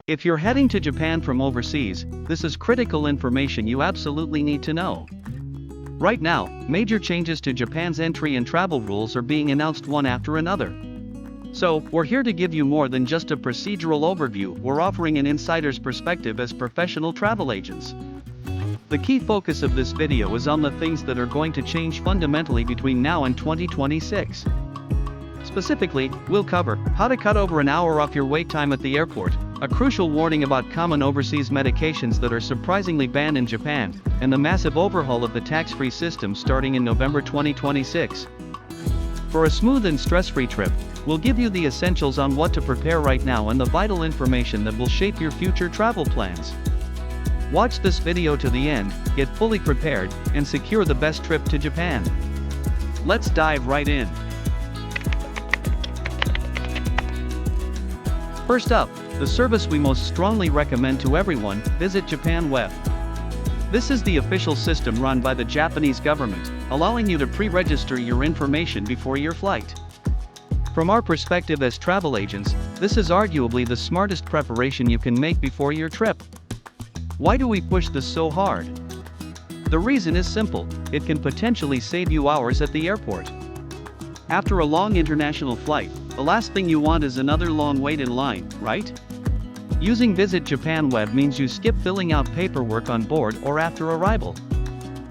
If you're heading to Japan from overseas, this is critical information you absolutely need to know. Right now, major changes to Japan's entry and travel rules are being announced one after another. So, we're here to give you more than just a procedural overview, we're offering an insider's perspective as professional travel agents. The key focus of this video is on the things that are going to change fundamentally between now and 2026. Specifically, we'll cover how to cut over an hour off your wait time at the airport, a crucial warning about common overseas medications that are surprisingly banned in Japan, and the massive overhaul of the tax-free system starting in November 2026. For a smooth and stress-free trip, we'll give you the essentials on what to prepare right now and the vital information that will shape your future travel plans. Watch this video to the end, get fully prepared, and secure the best trip to Japan. Let's dive right in. First up, the service we most strongly recommend to everyone, Visit Japan Web. This is the official system run by the Japanese government, allowing you to pre-register your information before your flight. From our perspective as travel agents, this is arguably the smartest preparation you can make before your trip. Why do we push this so hard? The reason is simple: it can potentially save you hours at the airport. After a long international flight, the last thing you want is another long wait in line, right? Using Visit Japan Web means you skip filling out paperwork on board or after arrival.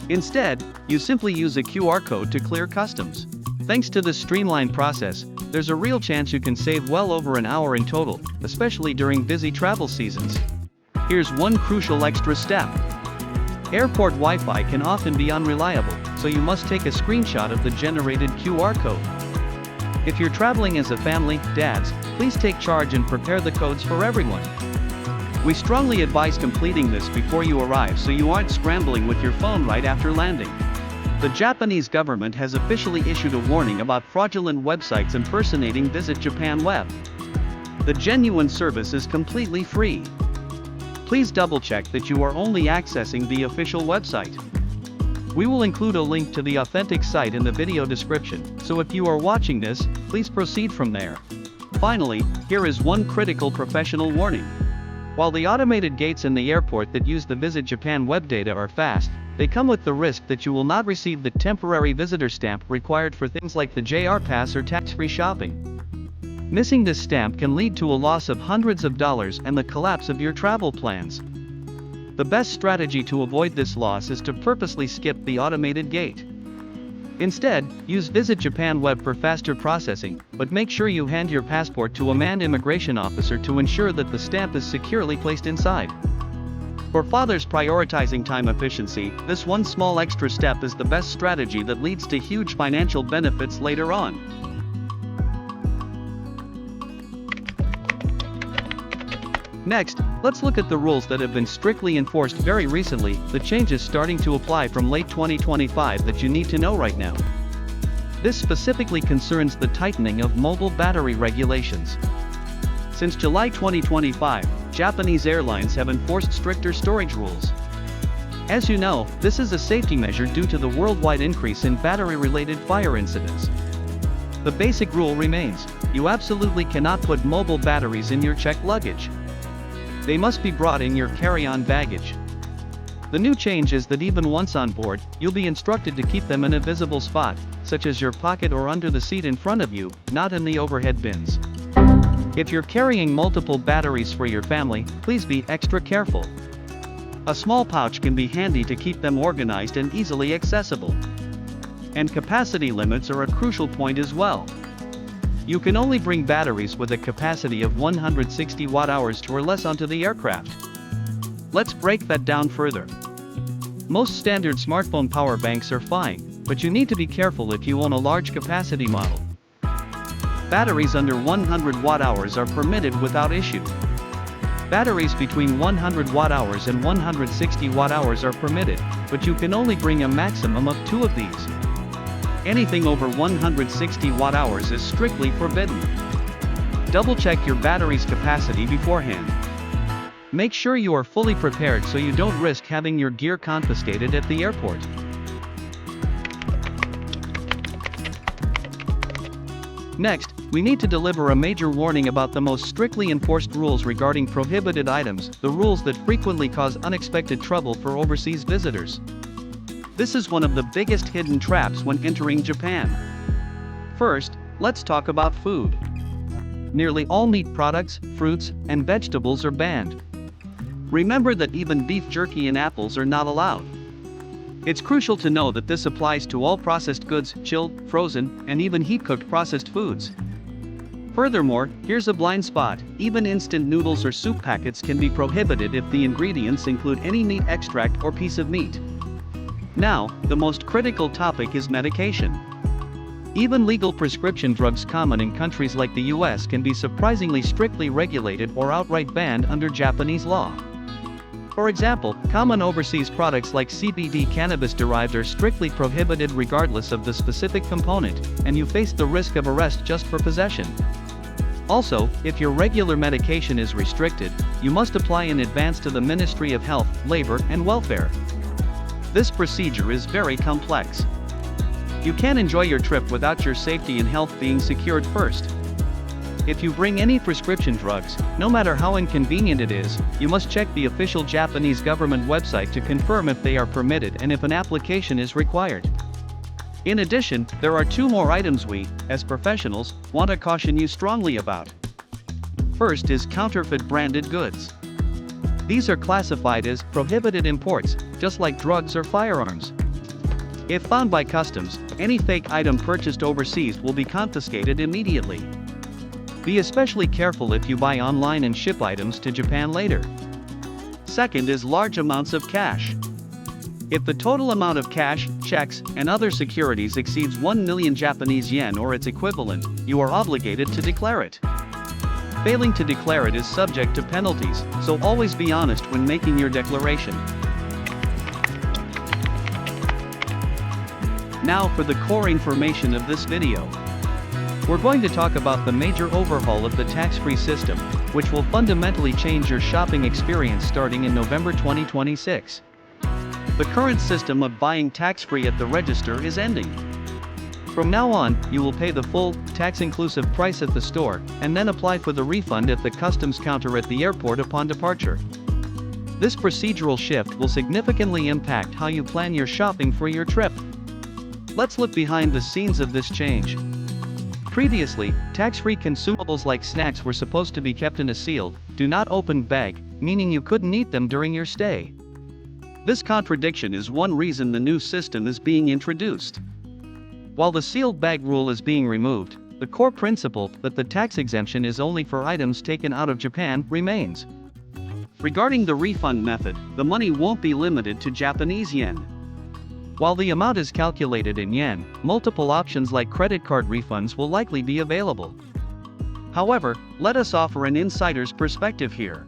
Instead, you simply use a QR code to clear customs. Thanks to this streamlined process, there's a real chance you can save well over an hour in total, especially during busy travel seasons. Here's one crucial extra step. Airport Wi-Fi can often be unreliable, so you must take a screenshot of the generated QR code. If you're traveling as a family, dads, please take charge and prepare the codes for everyone. We strongly advise completing this before you arrive so you aren't scrambling with your phone right after landing. The Japanese government has officially issued a warning about fraudulent websites impersonating Visit Japan Web. The genuine service is completely free. Please double-check that you are only accessing the official website. We will include a link to the authentic site in the video description, so if you are watching this, please proceed from there. Finally, here is one critical professional warning. While the automated gates in the airport that use the Visit Japan Web data are fast, they come with the risk that you will not receive the temporary visitor stamp required for things like the JR Pass or tax-free shopping. Missing this stamp can lead to a loss of hundreds of dollars and the collapse of your travel plans. The best strategy to avoid this loss is to purposely skip the automated gate. Instead, use Visit Japan Web for faster processing, but make sure you hand your passport to a manned immigration officer to ensure that the stamp is securely placed inside. For fathers prioritizing time efficiency, this one small extra step is the best strategy that leads to huge financial benefits later on. Next, let's look at the rules that have been strictly enforced very recently, the changes starting to apply from late 2025 that you need to know right now. This specifically concerns the tightening of mobile battery regulations. Since July 2025, Japanese airlines have enforced stricter storage rules. As you know, this is a safety measure due to the worldwide increase in battery-related fire incidents. The basic rule remains: you absolutely cannot put mobile batteries in your checked luggage. They must be brought in your carry-on baggage. The new change is that even once on board, you'll be instructed to keep them in a visible spot, such as your pocket or under the seat in front of you, not in the overhead bins. If you're carrying multiple batteries for your family, please be extra careful. A small pouch can be handy to keep them organized and easily accessible. And capacity limits are a crucial point as well. You can only bring batteries with a capacity of 160 watt-hours or less onto the aircraft. Let's break that down further. Most standard smartphone power banks are fine, but you need to be careful if you own a large capacity model. Batteries under 100 watt-hours are permitted without issue. Batteries between 100 watt-hours and 160 watt-hours are permitted, but you can only bring a maximum of 2 of these. Anything over 160 watt-hours is strictly forbidden. Double-check your battery's capacity beforehand. Make sure you are fully prepared so you don't risk having your gear confiscated at the airport. Next, we need to deliver a major warning about the most strictly enforced rules regarding prohibited items, the rules that frequently cause unexpected trouble for overseas visitors. This is one of the biggest hidden traps when entering Japan. First, let's talk about food. Nearly all meat products, fruits, and vegetables are banned. Remember that even beef jerky and apples are not allowed. It's crucial to know that this applies to all processed goods, chilled, frozen, and even heat-cooked processed foods. Furthermore, here's a blind spot: even instant noodles or soup packets can be prohibited if the ingredients include any meat extract or piece of meat. Now, the most critical topic is medication. Even legal prescription drugs common in countries like the US can be surprisingly strictly regulated or outright banned under Japanese law. For example, common overseas products like CBD cannabis-derived are strictly prohibited regardless of the specific component, and you face the risk of arrest just for possession. Also, if your regular medication is restricted, you must apply in advance to the Ministry of Health, Labor, and Welfare. This procedure is very complex. You can't enjoy your trip without your safety and health being secured first. If you bring any prescription drugs, no matter how inconvenient it is, you must check the official Japanese government website to confirm if they are permitted and if an application is required. In addition, there are two more items we, as professionals, want to caution you strongly about. First is counterfeit branded goods. These are classified as prohibited imports, just like drugs or firearms. If found by customs, any fake item purchased overseas will be confiscated immediately. Be especially careful if you buy online and ship items to Japan later. Second is large amounts of cash. If the total amount of cash, checks, and other securities exceeds 1 million Japanese yen or its equivalent, you are obligated to declare it. Failing to declare it is subject to penalties, so always be honest when making your declaration. Now for the core information of this video. We're going to talk about the major overhaul of the tax-free system, which will fundamentally change your shopping experience starting in November 2026. The current system of buying tax-free at the register is ending. From now on, you will pay the full, tax-inclusive price at the store, and then apply for the refund at the customs counter at the airport upon departure. This procedural shift will significantly impact how you plan your shopping for your trip. Let's look behind the scenes of this change. Previously, tax-free consumables like snacks were supposed to be kept in a sealed, do-not-open bag, meaning you couldn't eat them during your stay. This contradiction is one reason the new system is being introduced. While the sealed bag rule is being removed, the core principle that the tax exemption is only for items taken out of Japan remains. Regarding the refund method, the money won't be limited to Japanese yen. While the amount is calculated in yen, multiple options like credit card refunds will likely be available. However, let us offer an insider's perspective here.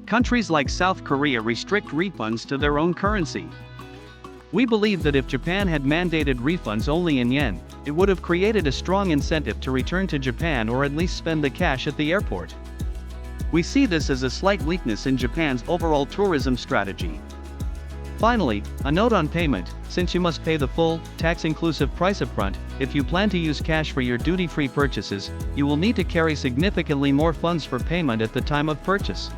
Countries like South Korea restrict refunds to their own currency. We believe that if Japan had mandated refunds only in yen, it would have created a strong incentive to return to Japan or at least spend the cash at the airport. We see this as a slight weakness in Japan's overall tourism strategy. Finally, a note on payment: since you must pay the full, tax-inclusive price upfront, if you plan to use cash for your duty-free purchases, you will need to carry significantly more funds for payment at the time of purchase.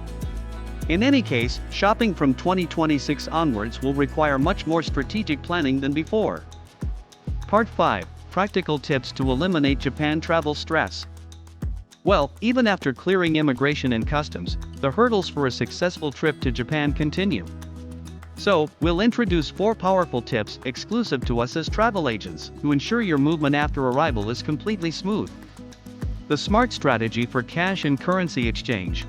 In any case, shopping from 2026 onwards will require much more strategic planning than before. Part 5: Practical tips to eliminate Japan travel stress. Well, even after clearing immigration and customs, the hurdles for a successful trip to Japan continue. So, we'll introduce 4 powerful tips exclusive to us as travel agents to ensure your movement after arrival is completely smooth. The smart strategy for cash and currency exchange.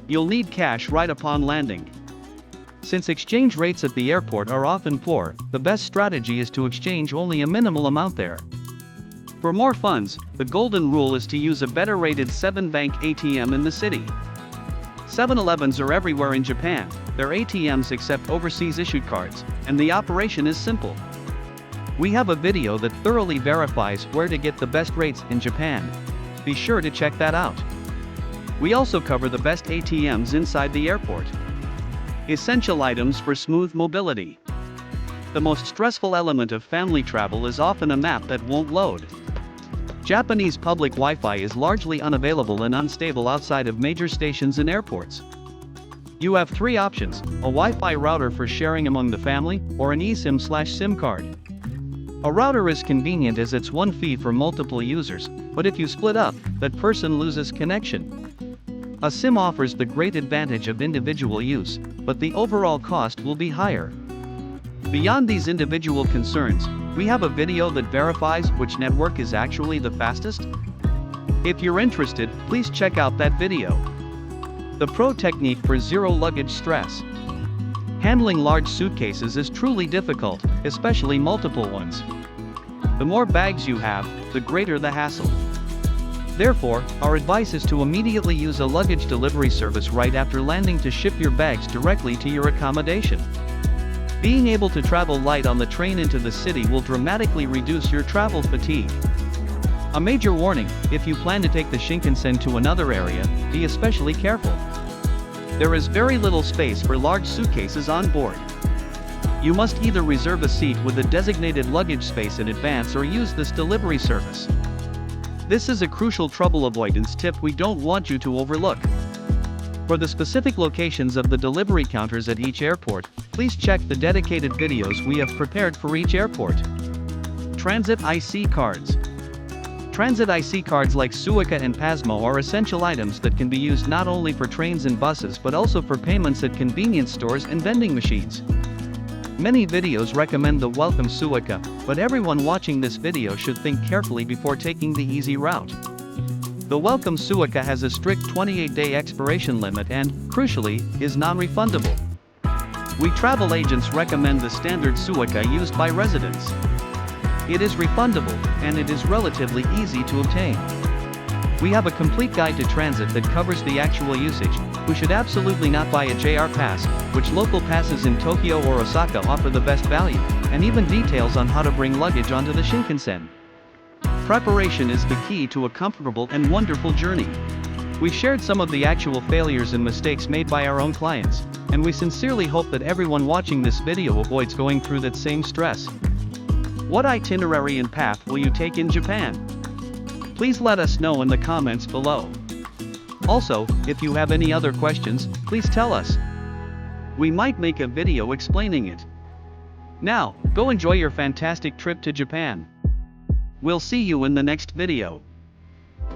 You'll need cash right upon landing. Since exchange rates at the airport are often poor, the best strategy is to exchange only a minimal amount there. For more funds, the golden rule is to use a better-rated 7-bank ATM in the city. 7-Elevens are everywhere in Japan. Their ATMs accept overseas-issued cards, and the operation is simple. We have a video that thoroughly verifies where to get the best rates in Japan. Be sure to check that out. We also cover the best ATMs inside the airport. Essential items for smooth mobility. The most stressful element of family travel is often a map that won't load. Japanese public Wi-Fi is largely unavailable and unstable outside of major stations and airports. You have three options: a Wi-Fi router for sharing among the family, or an eSIM/SIM card. A router is convenient as it's one feed for multiple users, but if you split up, that person loses connection. A SIM offers the great advantage of individual use, but the overall cost will be higher. Beyond these individual concerns, we have a video that verifies which network is actually the fastest. If you're interested, please check out that video. The pro technique for zero luggage stress. Handling large suitcases is truly difficult, especially multiple ones. The more bags you have, the greater the hassle. Therefore, our advice is to immediately use a luggage delivery service right after landing to ship your bags directly to your accommodation. Being able to travel light on the train into the city will dramatically reduce your travel fatigue. A major warning: if you plan to take the Shinkansen to another area, be especially careful. There is very little space for large suitcases on board. You must either reserve a seat with a designated luggage space in advance or use this delivery service. This is a crucial trouble avoidance tip we don't want you to overlook. For the specific locations of the delivery counters at each airport, please check the dedicated videos we have prepared for each airport. Transit IC cards. Transit IC cards like Suica and Pasmo are essential items that can be used not only for trains and buses but also for payments at convenience stores and vending machines. Many videos recommend the welcome Suica, but everyone watching this video should think carefully before taking the easy route. The welcome Suica has a strict 28-day expiration limit and, crucially, is non-refundable. We travel agents recommend the standard Suica used by residents. It is refundable, and it is relatively easy to obtain. We have a complete guide to transit that covers the actual usage. We should absolutely not buy a JR pass, which local passes in Tokyo or Osaka offer the best value, and even details on how to bring luggage onto the Shinkansen. Preparation is the key to a comfortable and wonderful journey. We shared some of the actual failures and mistakes made by our own clients, and we sincerely hope that everyone watching this video avoids going through that same stress. What itinerary and path will you take in Japan? Please let us know in the comments below. Also, if you have any other questions, please tell us. We might make a video explaining it. Now, go enjoy your fantastic trip to Japan. We'll see you in the next video.